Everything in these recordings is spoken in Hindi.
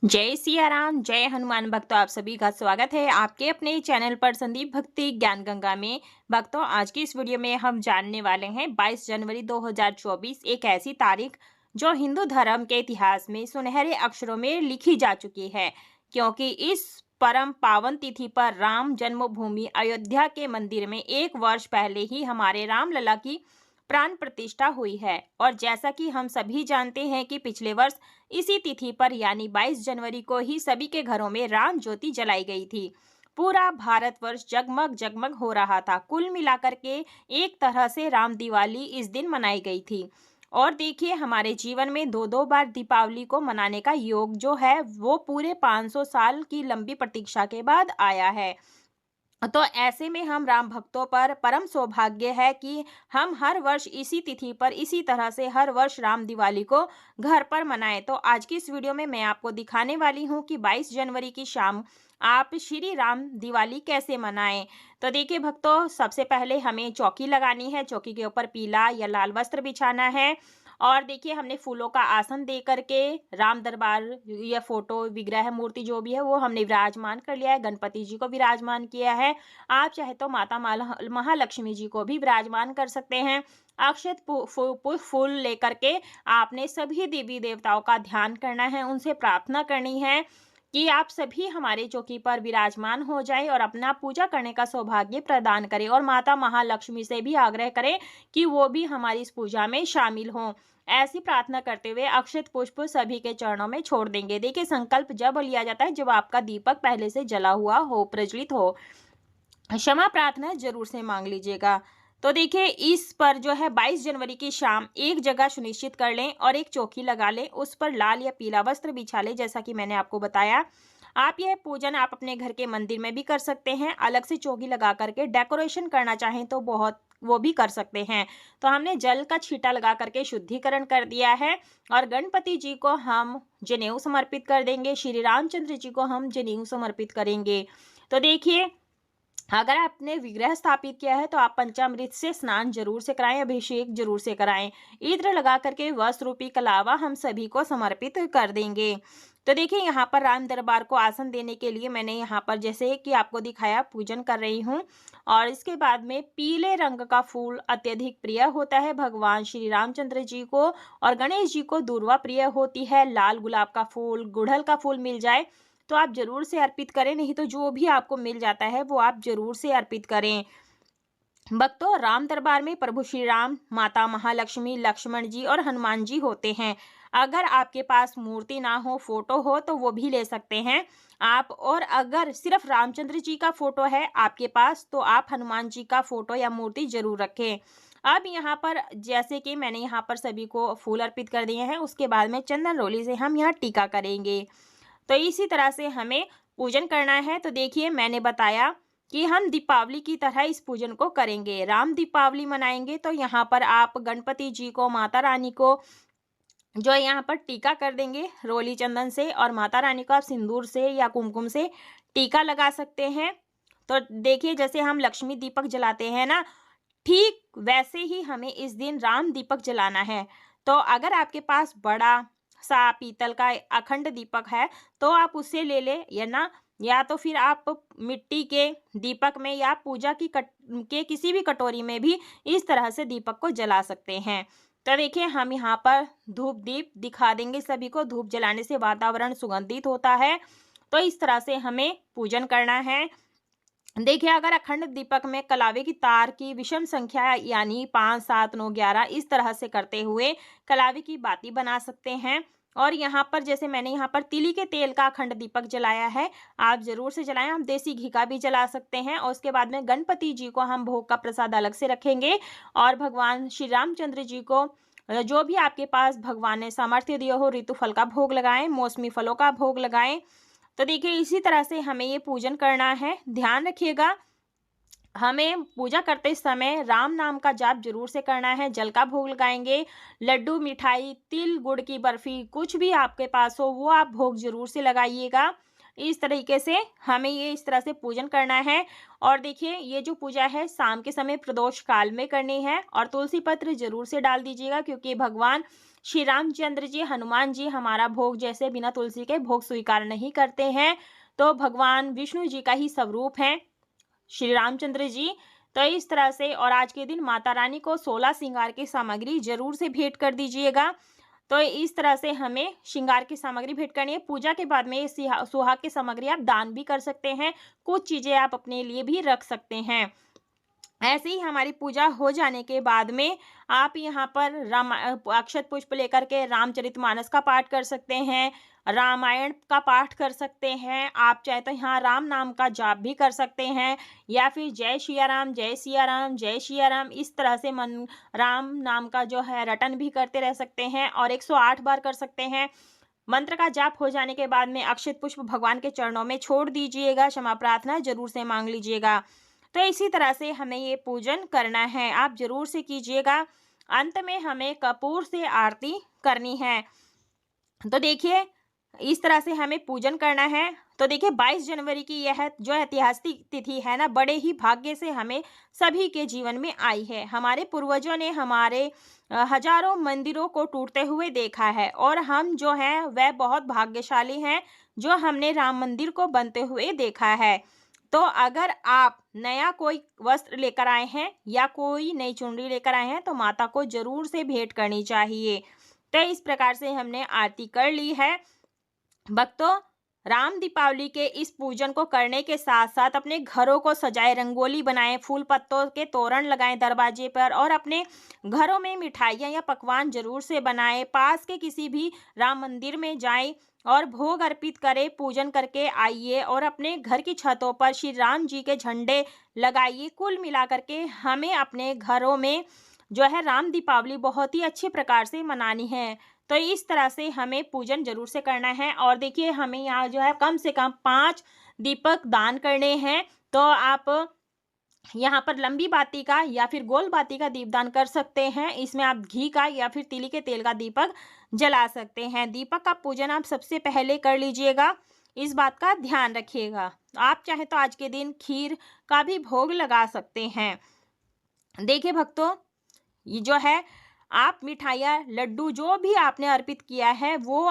जय सिया राम, जय हनुमान भक्तों। आप सभी का स्वागत है आपके अपने चैनल पर संदीप भक्ति ज्ञान गंगा में। भक्तों, आज की इस वीडियो में हम जानने वाले हैं 22 जनवरी 2024, एक ऐसी तारीख जो हिंदू धर्म के इतिहास में सुनहरे अक्षरों में लिखी जा चुकी है, क्योंकि इस परम पावन तिथि पर राम जन्मभूमि अयोध्या के मंदिर में एक वर्ष पहले ही हमारे रामलला की प्राण प्रतिष्ठा हुई है। और जैसा कि हम सभी जानते हैं कि पिछले वर्ष इसी तिथि पर यानी 22 जनवरी को ही सभी के घरों में राम ज्योति जलाई गई थी। पूरा भारतवर्ष जगमग जगमग हो रहा था। कुल मिलाकर के एक तरह से राम दिवाली इस दिन मनाई गई थी। और देखिए, हमारे जीवन में दो दो बार दीपावली को मनाने का योग जो है वो पूरे 500 साल की लंबी प्रतीक्षा के बाद आया है। तो ऐसे में हम राम भक्तों पर परम सौभाग्य है कि हम हर वर्ष इसी तिथि पर इसी तरह से हर वर्ष राम दिवाली को घर पर मनाएं। तो आज की इस वीडियो में मैं आपको दिखाने वाली हूं कि 22 जनवरी की शाम आप श्री राम दिवाली कैसे मनाएं। तो देखिए भक्तों, सबसे पहले हमें चौकी लगानी है। चौकी के ऊपर पीला या लाल वस्त्र बिछाना है। और देखिए, हमने फूलों का आसन दे करके राम दरबार या फोटो विग्रह मूर्ति जो भी है वो हमने विराजमान कर लिया है। गणपति जी को विराजमान किया है। आप चाहे तो माता महालक्ष्मी जी को भी विराजमान कर सकते हैं। अक्षत फूल लेकर के आपने सभी देवी देवताओं का ध्यान करना है, उनसे प्रार्थना करनी है कि आप सभी हमारे चौकी पर विराजमान हो जाएं और अपना पूजा करने का सौभाग्य प्रदान करें। और माता महालक्ष्मी से भी आग्रह करें कि वो भी हमारी इस पूजा में शामिल हों। ऐसी प्रार्थना करते हुए अक्षत पुष्प सभी के चरणों में छोड़ देंगे। देखिए, संकल्प जब लिया जाता है जब आपका दीपक पहले से जला हुआ हो, प्रज्वलित हो। क्षमा प्रार्थना जरूर से मांग लीजिएगा। तो देखिए, इस पर जो है 22 जनवरी की शाम एक जगह सुनिश्चित कर लें और एक चौकी लगा लें, उस पर लाल या पीला वस्त्र बिछा लें, जैसा कि मैंने आपको बताया। आप यह पूजन आप अपने घर के मंदिर में भी कर सकते हैं। अलग से चौकी लगा करके डेकोरेशन करना चाहें तो बहुत वो भी कर सकते हैं। तो हमने जल का छींटा लगा करके शुद्धिकरण कर दिया है। और गणपति जी को हम जनेऊ समर्पित कर देंगे। श्री रामचंद्र जी को हम जनेऊ समर्पित करेंगे। तो देखिए, अगर आपने विग्रह स्थापित किया है तो आप पंचामृत से स्नान जरूर से कराएं, अभिषेक जरूर से कराएं। इत्र लगा करके वस्त्र रूपी कलावा हम सभी को समर्पित कर देंगे। तो देखिए, यहाँ पर राम दरबार को आसन देने के लिए मैंने यहाँ पर जैसे कि आपको दिखाया पूजन कर रही हूँ। और इसके बाद में पीले रंग का फूल अत्यधिक प्रिय होता है भगवान श्री रामचंद्र जी को। और गणेश जी को दूर्वा प्रिय होती है। लाल गुलाब का फूल, गुड़हल का फूल मिल जाए तो आप जरूर से अर्पित करें, नहीं तो जो भी आपको मिल जाता है वो आप जरूर से अर्पित करें। भक्तों, राम दरबार में प्रभु श्री राम, माता महालक्ष्मी, लक्ष्मण जी और हनुमान जी होते हैं। अगर आपके पास मूर्ति ना हो, फोटो हो तो वो भी ले सकते हैं आप। और अगर सिर्फ रामचंद्र जी का फोटो है आपके पास तो आप हनुमान जी का फोटो या मूर्ति जरूर रखें। अब यहाँ पर जैसे कि मैंने यहाँ पर सभी को फूल अर्पित कर दिए हैं, उसके बाद में चंदन रोली से हम यहाँ टीका करेंगे। तो इसी तरह से हमें पूजन करना है। तो देखिए, मैंने बताया कि हम दीपावली की तरह इस पूजन को करेंगे। राम दीपावली मनाएंगे तो यहाँ पर आप गणपति जी को, माता रानी को जो यहाँ पर टीका कर देंगे रोली चंदन से, और माता रानी को आप सिंदूर से या कुमकुम से टीका लगा सकते हैं। तो देखिए, जैसे हम लक्ष्मी दीपक जलाते हैं ना, ठीक वैसे ही हमें इस दिन राम दीपक जलाना है। तो अगर आपके पास बड़ा सा पीतल का अखंड दीपक है तो आप उससे ले ले, या तो फिर आप मिट्टी के दीपक में या पूजा की के किसी भी कटोरी में भी इस तरह से दीपक को जला सकते हैं। तो देखिए, हम यहाँ पर धूप दीप दिखा देंगे सभी को। धूप जलाने से वातावरण सुगंधित होता है। तो इस तरह से हमें पूजन करना है। देखिए, अगर अखंड दीपक में कलावे की तार की विषम संख्या यानी 5, 7, 9, 11 इस तरह से करते हुए कलावे की बाती बना सकते हैं। और यहाँ पर जैसे मैंने यहाँ पर तिली के तेल का अखंड दीपक जलाया है, आप जरूर से जलाएं। हम देसी घी का भी जला सकते हैं। और उसके बाद में गणपति जी को हम भोग का प्रसाद अलग से रखेंगे। और भगवान श्री रामचंद्र जी को जो भी आपके पास भगवान ने सामर्थ्य दिया हो, ऋतु फल का भोग लगाएं, मौसमी फलों का भोग लगाएं। तो देखिए, इसी तरह से हमें ये पूजन करना है। ध्यान रखिएगा, हमें पूजा करते समय राम नाम का जाप जरूर से करना है। जल का भोग लगाएंगे। लड्डू, मिठाई, तिल, गुड़ की बर्फी कुछ भी आपके पास हो वो आप भोग जरूर से लगाइएगा। इस तरीके से हमें ये इस तरह से पूजन करना है। और देखिए, ये जो पूजा है शाम के समय प्रदोष काल में करनी है। और तुलसी पत्र जरूर से डाल दीजिएगा, क्योंकि भगवान श्री रामचंद्र जी, हनुमान जी हमारा भोग जैसे बिना तुलसी के भोग स्वीकार नहीं करते हैं, तो भगवान विष्णु जी का ही स्वरूप है श्री रामचंद्र जी। तो इस तरह से, और आज के दिन माता रानी को 16 श्रृंगार की सामग्री जरूर से भेंट कर दीजिएगा। तो इस तरह से हमें श्रृंगार की सामग्री भेंट करनी है। पूजा के बाद में ये सुहाग की सामग्री आप दान भी कर सकते हैं, कुछ चीजें आप अपने लिए भी रख सकते हैं। ऐसे ही हमारी पूजा हो जाने के बाद में आप यहाँ पर अक्षत पुष्प लेकर के रामचरितमानस का पाठ कर सकते हैं, रामायण का पाठ कर सकते हैं। आप चाहे तो यहाँ राम नाम का जाप भी कर सकते हैं, या फिर जय सिया राम, जय सिया राम, जय सिया राम, इस तरह से मन राम नाम का जो है रटन भी करते रह सकते हैं, और 108 बार कर सकते हैं। मंत्र का जाप हो जाने के बाद में अक्षत पुष्प भगवान के चरणों में छोड़ दीजिएगा, क्षमा प्रार्थना जरूर से मांग लीजिएगा। तो इसी तरह से हमें ये पूजन करना है, आप जरूर से कीजिएगा। अंत में हमें कपूर से आरती करनी है। तो देखिए, इस तरह से हमें पूजन करना है। तो देखिए, 22 जनवरी की यह जो ऐतिहासिक तिथि है ना, बड़े ही भाग्य से हमें सभी के जीवन में आई है। हमारे पूर्वजों ने हमारे हजारों मंदिरों को टूटते हुए देखा है, और हम जो हैं वह बहुत भाग्यशाली हैं जो हमने राम मंदिर को बनते हुए देखा है। तो अगर आप नया कोई वस्त्र लेकर आए हैं या कोई नई चुनरी लेकर आए हैं, तो माता को जरूर से भेंट करनी चाहिए। तो इस प्रकार से हमने आरती कर ली है। भक्तों, राम दीपावली के इस पूजन को करने के साथ साथ अपने घरों को सजाए, रंगोली बनाएं, फूल पत्तों के तोरण लगाएं दरवाजे पर, और अपने घरों में मिठाइयाँ या पकवान जरूर से बनाएं। पास के किसी भी राम मंदिर में जाएं और भोग अर्पित करें, पूजन करके आइए, और अपने घर की छतों पर श्री राम जी के झंडे लगाइए। कुल मिलाकर के हमें अपने घरों में जो है राम दीपावली बहुत ही अच्छे प्रकार से मनानी है। तो इस तरह से हमें पूजन जरूर से करना है। और देखिए, हमें यहाँ जो है कम से कम 5 दीपक दान करने हैं। तो आप यहाँ पर लंबी बाती का या फिर गोल बाती का दीपदान कर सकते हैं। इसमें आप घी का या फिर तिल के तेल का दीपक जला सकते हैं। दीपक का पूजन आप सबसे पहले कर लीजिएगा, इस बात का ध्यान रखिएगा। आप चाहे तो आज के दिन खीर का भी भोग लगा सकते हैं। देखिए भक्तों, ये जो है आप मिठाइयाँ, लड्डू जो भी आपने अर्पित किया है वो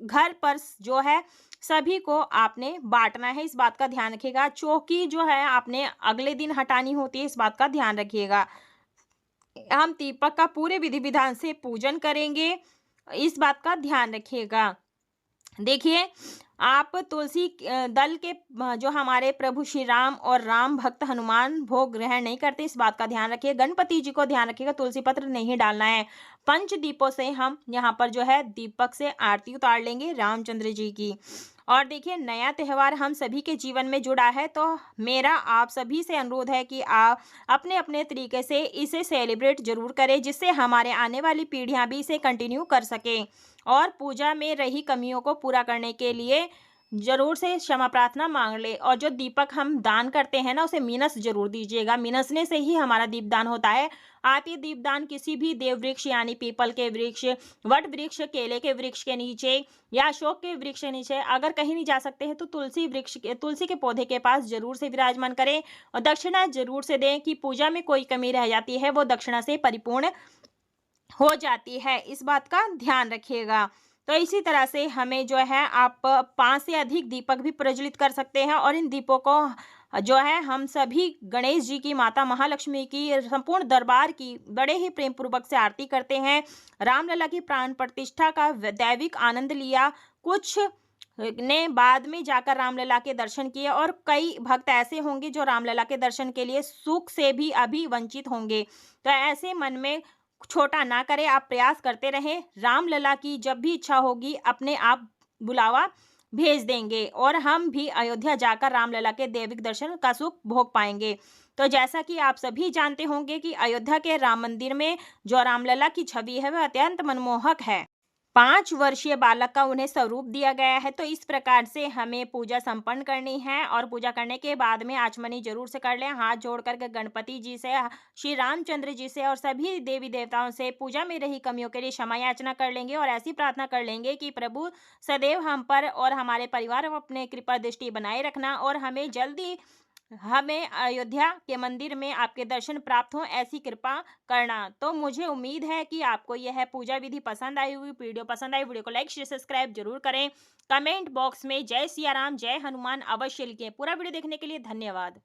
घर पर जो है सभी को आपने बांटना है, इस बात का ध्यान रखिएगा। चौकी जो है आपने अगले दिन हटानी होती है, इस बात का ध्यान रखिएगा। हम दीपक का पूरे विधि विधान से पूजन करेंगे, इस बात का ध्यान रखिएगा। देखिए, आप तुलसी दल के जो हमारे प्रभु श्री राम और राम भक्त हनुमान भोग ग्रहण नहीं करते, इस बात का ध्यान रखिए। गणपति जी को ध्यान रखिएगा, तुलसी पत्र नहीं डालना है। पंच दीपों से हम यहाँ पर जो है दीपक से आरती उतार लेंगे रामचंद्र जी की। और देखिए, नया त्यौहार हम सभी के जीवन में जुड़ा है, तो मेरा आप सभी से अनुरोध है कि आप अपने अपने तरीके से इसे सेलिब्रेट जरूर करें, जिससे हमारे आने वाली पीढ़ियां भी इसे कंटिन्यू कर सकें। और पूजा में रही कमियों को पूरा करने के लिए जरूर से क्षमा प्रार्थना मांग ले। और जो दीपक हम दान करते हैं ना, उसे मीनस जरूर दीजिएगा, मीनसने से ही हमारा दीपदान होता है। आप ये दीपदान किसी भी देव वृक्ष यानी पीपल के वृक्ष, वट वृक्ष, केले के वृक्ष के नीचे या अशोक के वृक्ष के नीचे, अगर कहीं नहीं जा सकते हैं तो तुलसी के पौधे के पास जरूर से विराजमान करें। और दक्षिणा जरूर से दें कि पूजा में कोई कमी रह जाती है वो दक्षिणा से परिपूर्ण हो जाती है, इस बात का ध्यान रखिएगा। तो इसी तरह से हमें जो है आप 5 से अधिक दीपक भी प्रज्वलित कर सकते हैं, और इन दीपों को जो है हम सभी गणेश जी की, माता महालक्ष्मी की, संपूर्ण दरबार की बड़े ही प्रेम पूर्वक से आरती करते हैं। रामलला की प्राण प्रतिष्ठा का दैविक आनंद लिया, कुछ ने बाद में जाकर रामलला के दर्शन किए, और कई भक्त ऐसे होंगे जो रामलला के दर्शन के लिए सुख से भी अभी वंचित होंगे। तो ऐसे मन में छोटा ना करें, आप प्रयास करते रहें। रामलला की जब भी इच्छा होगी अपने आप बुलावा भेज देंगे, और हम भी अयोध्या जाकर रामलला के दैविक दर्शन का सुख भोग पाएंगे। तो जैसा कि आप सभी जानते होंगे कि अयोध्या के राम मंदिर में जो रामलला की छवि है वह अत्यंत मनमोहक है। 5 वर्षीय बालक का उन्हें स्वरूप दिया गया है। तो इस प्रकार से हमें पूजा संपन्न करनी है, और पूजा करने के बाद में आचमनी जरूर से कर लें। हाथ जोड़ करके गणपति जी से, श्री रामचंद्र जी से और सभी देवी देवताओं से पूजा में रही कमियों के लिए क्षमा याचना कर लेंगे, और ऐसी प्रार्थना कर लेंगे कि प्रभु सदैव हम पर और हमारे परिवार पर अपने कृपा दृष्टि बनाए रखना, और हमें जल्दी हमें अयोध्या के मंदिर में आपके दर्शन प्राप्त हों, ऐसी कृपा करना। तो मुझे उम्मीद है कि आपको यह पूजा विधि पसंद आई हुई। वीडियो पसंद आई, वीडियो को लाइक शेयर सब्सक्राइब जरूर करें। कमेंट बॉक्स में जय सिया राम जय हनुमान अवश्य लिखें। पूरा वीडियो देखने के लिए धन्यवाद।